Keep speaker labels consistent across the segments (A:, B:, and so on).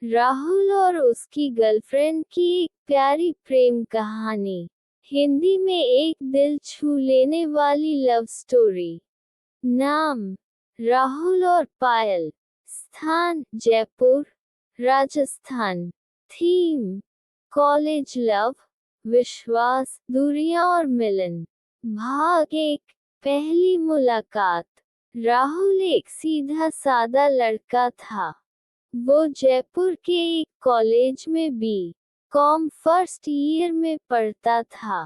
A: राहुल और उसकी गर्लफ्रेंड की एक प्यारी प्रेम कहानी। हिंदी में एक दिल छू लेने वाली लव स्टोरी। नाम राहुल और पायल। स्थान Jaipur, Rajasthan. Theme college love, विश्वास, दूरियां और मिलन। भाग 1, पहली मुलाकात। राहुल एक सीधा सादा लड़का था। वो जयपुर के एक कॉलेज में बी.कॉम फर्स्ट ईयर में पढ़ता था।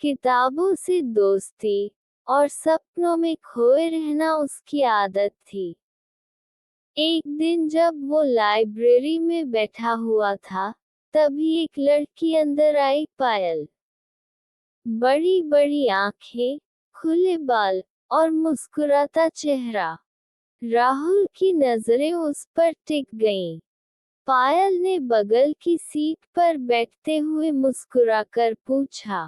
A: किताबों से दोस्ती और सपनों में खोए रहना उसकी आदत थी। एक दिन जब वो लाइब्रेरी में बैठा हुआ था, तभी एक लड़की अंदर आई। पायल। बड़ी बड़ी आंखें, खुले बाल और मुस्कुराता चेहरा। राहुल की नजरें उस पर टिक गईं। पायल ने बगल की सीट पर बैठते हुए मुस्कुराकर पूछा,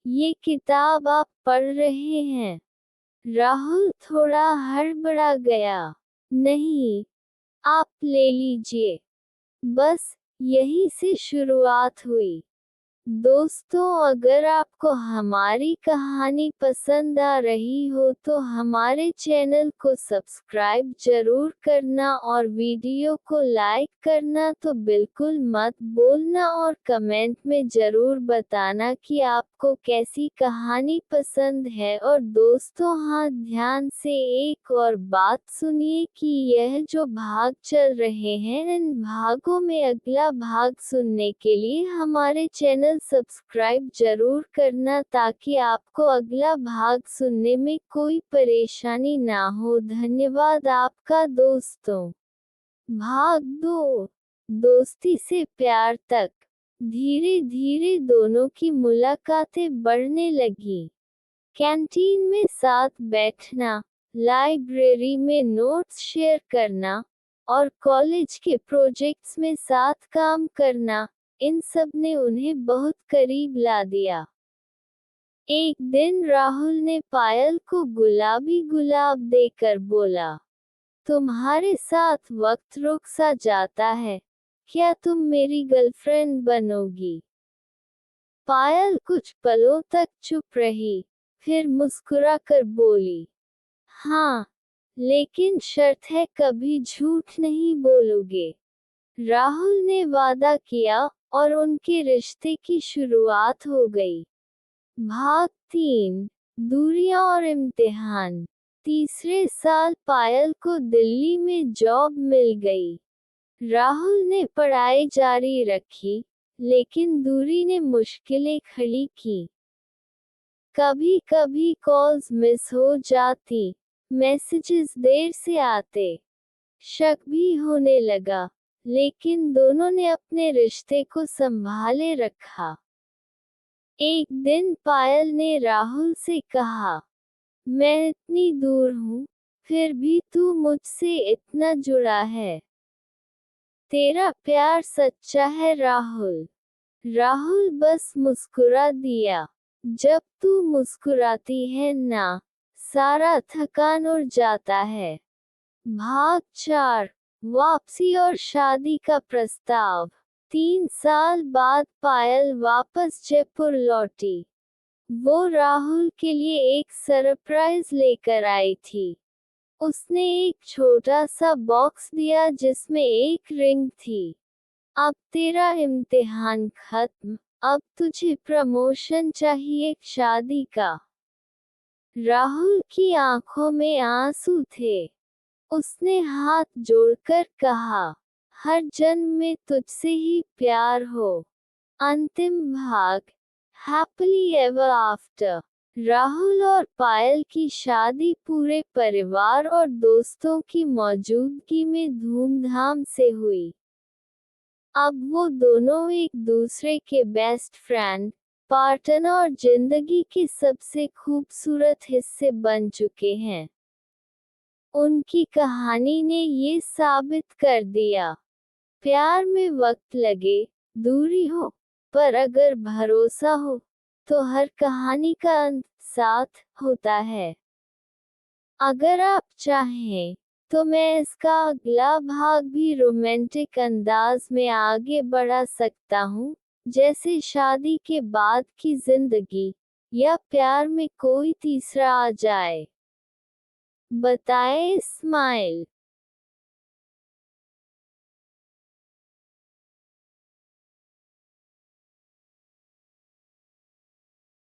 A: ये किताब आप पढ़ रहे हैं? राहुल थोड़ा हड़बड़ा गया। नहीं, आप ले लीजिए। बस यहीं से शुरुआत हुई। दोस्तों, अगर आपको हमारी कहानी पसंद आ रही हो तो हमारे चैनल को सब्सक्राइब जरूर करना और वीडियो को लाइक करना तो बिल्कुल मत भूलना और कमेंट में जरूर बताना कि आपको कैसी कहानी पसंद है। और दोस्तों, हाँ, ध्यान से एक और बात सुनिए कि यह जो भाग चल रहे हैं, इन भागों में अगला भाग सुनने के लिए हमारे चैनल सब्सक्राइब जरूर करना ताकि आपको अगला भाग सुनने में कोई परेशानी ना हो। धन्यवाद आपका दोस्तों। भाग 2, दोस्ती से प्यार तक। धीरे धीरे दोनों की मुलाकातें बढ़ने लगी। कैंटीन में साथ बैठना, लाइब्रेरी में नोट्स शेयर करना और कॉलेज के प्रोजेक्ट्स में साथ काम करना, इन सब ने उन्हें बहुत करीब ला दिया। एक दिन राहुल ने पायल को गुलाबी गुलाब देकर बोला, तुम्हारे साथ वक्त रुक सा जाता है, क्या तुम मेरी गर्लफ्रेंड बनोगी? पायल कुछ पलों तक चुप रही, फिर मुस्कुराकर बोली, हाँ, लेकिन शर्त है कभी झूठ नहीं बोलोगे। राहुल ने वादा किया और उनके रिश्ते की शुरुआत हो गई। भाग 3, दूरियां और इम्तिहान। तीसरे साल पायल को दिल्ली में जॉब मिल गई। राहुल ने पढ़ाई जारी रखी, लेकिन दूरी ने मुश्किलें खड़ी की। कभी कभी कॉल्स मिस हो जाती, मैसेजेस देर से आते, शक भी होने लगा, लेकिन दोनों ने अपने रिश्ते को संभाले रखा। एक दिन पायल ने राहुल से कहा, मैं इतनी दूर हूँ, फिर भी तू मुझसे इतना जुड़ा है। तेरा प्यार सच्चा है राहुल। राहुल बस मुस्कुरा दिया। जब तू मुस्कुराती है ना, सारा थकान उड़ जाता है। भाग 4, वापसी और शादी का प्रस्ताव। 3 साल बाद पायल वापस जयपुर लौटी। वो राहुल के लिए एक सरप्राइज लेकर आई थी। उसने एक छोटा सा बॉक्स दिया जिसमें एक रिंग थी। अब तेरा इम्तिहान खत्म, अब तुझे प्रमोशन चाहिए शादी का। राहुल की आंखों में आंसू थे। उसने हाथ जोड़कर कहा, हर जन्म में तुझसे ही प्यार हो। अंतिम भाग, हैप्पीली एवर आफ्टर। राहुल और पायल की शादी पूरे परिवार और दोस्तों की मौजूदगी में धूमधाम से हुई। अब वो दोनों एक दूसरे के बेस्ट फ्रेंड, पार्टनर और जिंदगी के सबसे खूबसूरत हिस्से बन चुके हैं। उनकी कहानी ने ये साबित कर दिया, प्यार में वक्त लगे, दूरी हो, पर अगर भरोसा हो, तो हर कहानी का अंत साथ होता है। अगर आप चाहें तो मैं इसका अगला भाग भी रोमांटिक अंदाज में आगे बढ़ा सकता हूँ, जैसे शादी के बाद की जिंदगी, या प्यार में कोई तीसरा आ जाए। बताए इस्माइल।